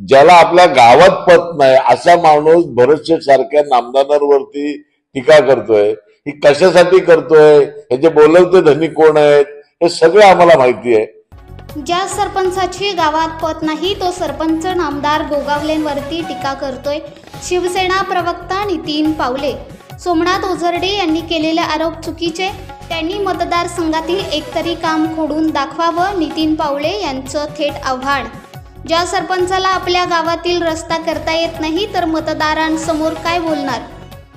ज्याला आपल्या गावात पत नाही असा माणूस भरतशेठ सारख्या नामदारांवरती टीका करतोय, ही कशासाठी करतोय, ह्याचे बोलवते धनी कोण आहेत हे सगळं आम्हाला माहिती आहे. ज्या सरपंचाची गावात पत नाही तो सरपंच नामदार गोगावलेंवरती टीका करतोय. शिवसेना प्रवक्ता नितीन पावले. सोमनाथ ओझरडे यांनी केलेले आरोप चुकीचे. त्यांनी मतदारसंघातील एकतरी काम खोडून दाखवावं. नितीन पावले यांचं थेट आव्हान. ज्या सरपंचाला आपल्या गावातील रस्ता करता येत नाही तर मतदारांसमोर काय बोलणार.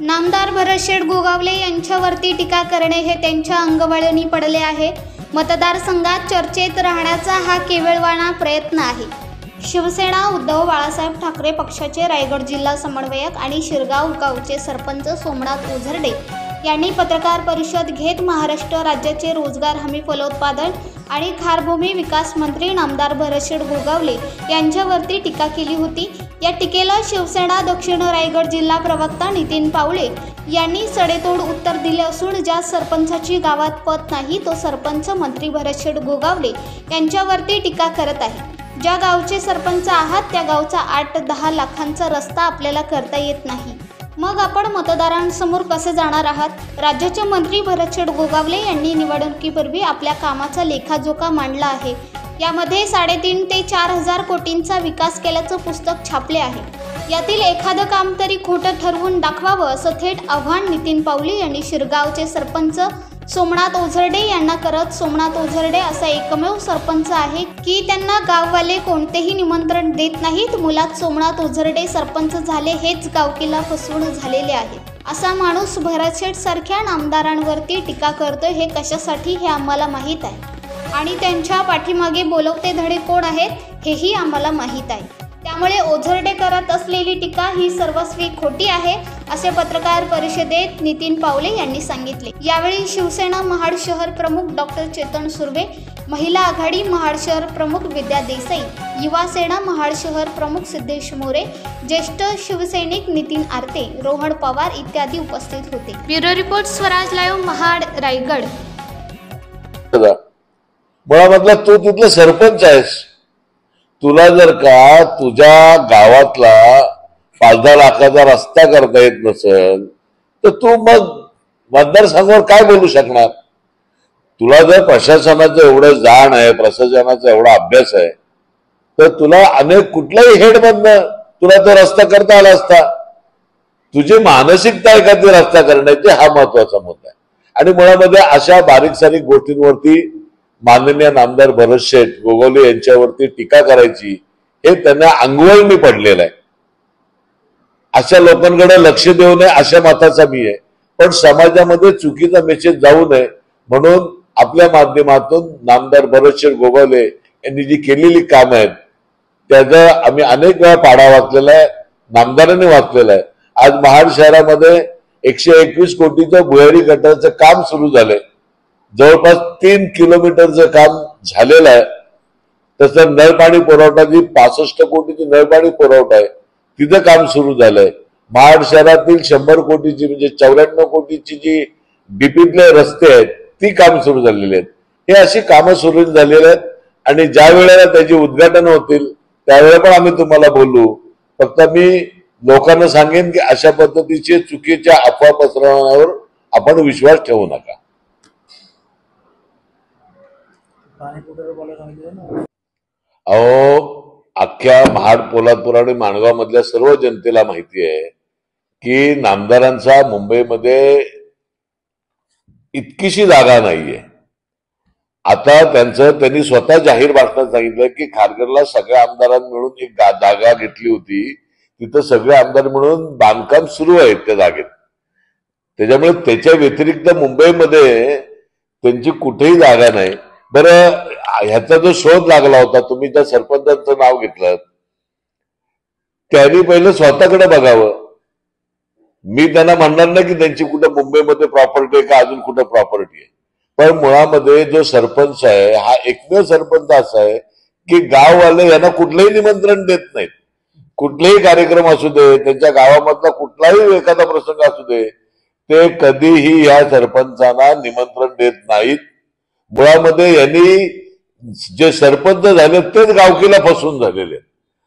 नामदार भरतशेठ गोगावले यांच्यावरती टीका करणे हे त्यांच्या अंगवळणी पडले आहे. मतदारसंघात चर्चेत राहण्याचा हा केवळवाणा प्रयत्न आहे. शिवसेना उद्धव बाळासाहेब ठाकरे पक्षाचे रायगड जिल्हा समन्वयक आणि शिरगाव गावचे सरपंच सोमनाथ ओझरडे यांनी पत्रकार परिषद घेत महाराष्ट्र राज्याचे रोजगार हमी फलोत्पादन आणि खारभूमी विकास मंत्री नामदार भरतशेठ गोगावले यांच्यावरती टीका केली होती. या टीकेला शिवसेना दक्षिण रायगड जिल्हा प्रवक्ता नितीन पावले यांनी सडेतोड उत्तर दिले असून ज्या सरपंचाची गावात पत नाही तो सरपंच मंत्री भरतशेठ गोगावले यांच्यावरती टीका करत आहे. ज्या गावचे सरपंच आहात त्या गावचा 8-10 लाखांचा रस्ता आपल्याला करता येत नाही. मग आपण मतदारांसमोर कसे जाणार आहात. राज्याचे मंत्री भरतशेठ गोगावले यांनी निवडणुकीपूर्वी आपल्या कामाचा लेखाजोखा मांडला आहे. यामध्ये 3.5 ते 4 हजार कोटींचा विकास केल्याचं पुस्तक छापले आहे. यातील एखादं काम तरी खोटं ठरवून दाखवावं असं थेट आव्हान नितीन पावले यांनी शिरगावचे सरपंच सोमनाथ ओझरडे यांना करत. सोमनाथ ओझरडे असा एकमेव सरपंच आहे की त्यांना गाववाले कोणतेही निमंत्रण देत नाहीत. मुळात सोमनाथ ओझरडे सरपंच झाले हेच गावकीला फसवून झालेले आहे. असा माणूस भरतशेठ सारख्या नामदारांवरती टीका करतोय हे कशासाठी हे आम्हाला माहीत आहे आणि त्यांच्या पाठीमागे बोलवते धडे कोण आहेत हेही आम्हाला माहीत आहे. त्यामुळे ओझरडे करत असलेली टीका ही सर्वस्वी खोटी आहे असे पत्रकार परिषदेत नितीन पावले यांनी सांगितले. यावेळी शिवसेना महाड शहर प्रमुख डॉक्टर चेतन सुर्वे, महिला आघाडी महाड शहर प्रमुख विद्या देसाई, युवा सेना महाड शहर प्रमुख सिद्धेश मोरे, ज्येष्ठ शिवसैनिक नितीन आरते, रोहन पवार इत्यादी उपस्थित होते. Bureau report Swaraj live Mahad Raigad. मुळामधला तू तिथला सरपंच आहेस. तुला जर का तुझ्या गावातला 5-10 लाखाचा रस्ता करता येत नसेल तर तू मग मतदारसंघावर काय बोलू शकणार. तुला जर प्रशासनाचं एवढं जाण आहे, प्रशासनाचा एवढा अभ्यास आहे तर तुला अनेक कुठल्याही हेडमधनं तुला तो रस्ता करता आला असता. तुझी मानसिकता आहे का ती रस्ता करण्याची हा महत्वाचा मुद्दा आहे. आणि मुळामध्ये अशा बारीक सारीक गोष्टींवरती माननीय नामदार भरतशेठ गोगावले यांच्यावरती टीका करायची हे त्यांना अंगवळणी पडलेलं आहे. अशा लोकांकडे लक्ष देऊ नये अशा मताचा मी आहे. पण समाजामध्ये चुकीचा मेसेज जाऊ नये म्हणून आपल्या माध्यमातून नामदार भरतशेठ गोगावले यांनी जी केलेली कामं आहेत त्याचा आम्ही अनेक वेळा पाढा वाचलेला आहे, नामदारांनी वाचलेला आहे. आज महाड शहरामध्ये 121 कोटीचं भुयारी गटाराचं काम सुरू झालंय. जवळपास 3 किलोमीटरचं काम झालेलं आहे. तसं नळपाणी पुरवठा जी 65 कोटीची नळपाणी पुरवठा आहे तिचं काम सुरू झालंय. महाड शहरातील 100 कोटीची म्हणजे 94 कोटीची जी डीपीतले रस्ते आहेत ती काम सुरू झालेली आहेत. हे अशी कामं सुरू झालेली आहेत आणि ज्या वेळेला त्याची उद्घाटन होतील त्यावेळेला पण आम्ही तुम्हाला बोलू. फक्त मी लोकांना सांगेन की अशा पद्धतीचे चुकीच्या अफवा पसरवण्यावर आपण विश्वास ठेवू नका. अहो अख्ख्या महाड, पोलादपूर आणि माणगाव मधल्या सर्व जनतेला माहिती आहे की नामदारांचा मुंबईमध्ये इतकीशी जागा नाहीये. आता त्यांनी स्वतः जाहीर भाषणात सांगितलं की खारघरला सगळ्या आमदारांनी मिळून एक जागा घेतली होती, तिथं सगळे आमदार मिळून बांधकाम सुरू आहे त्या जागेत. त्याच्यामुळे त्याच्या व्यतिरिक्त मुंबईमध्ये त्यांची कुठेही जागा नाही. बरं ह्याचा जो शोध लागला होता, तुम्ही ज्या सरपंचांचं नाव घेतलं त्यांनी पहिलं स्वतःकडे बघावं. मी त्यांना म्हणणार नाही की त्यांची कुठं मुंबईमध्ये प्रॉपर्टी आहे का अजून कुठं प्रॉपर्टी आहे. पण मुळामध्ये जो सरपंच आहे हा एकमेव सरपंच असा आहे की गाववाले यांना कुठलंही निमंत्रण देत नाहीत. कुठलेही कार्यक्रम असू दे, त्यांच्या गावामधला कुठलाही एखादा प्रसंग असू दे, ते कधीही या सरपंचांना निमंत्रण देत नाहीत. मुळामध्ये यांनी जे सरपंच झाले तेच गावकीला फसवून झालेले.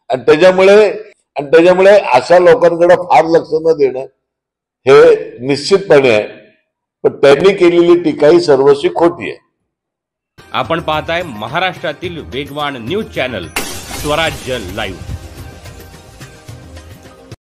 आणि त्याच्यामुळे अशा लोकांकडे फार लक्ष न देणं हे निश्चितपणे आहे. पण त्यांनी केलेली टीका ही सर्वस्वी खोटी आहे. आपण पाहताय महाराष्ट्रातील वेगवान न्यूज चॅनल स्वराज्य लाईव्ह.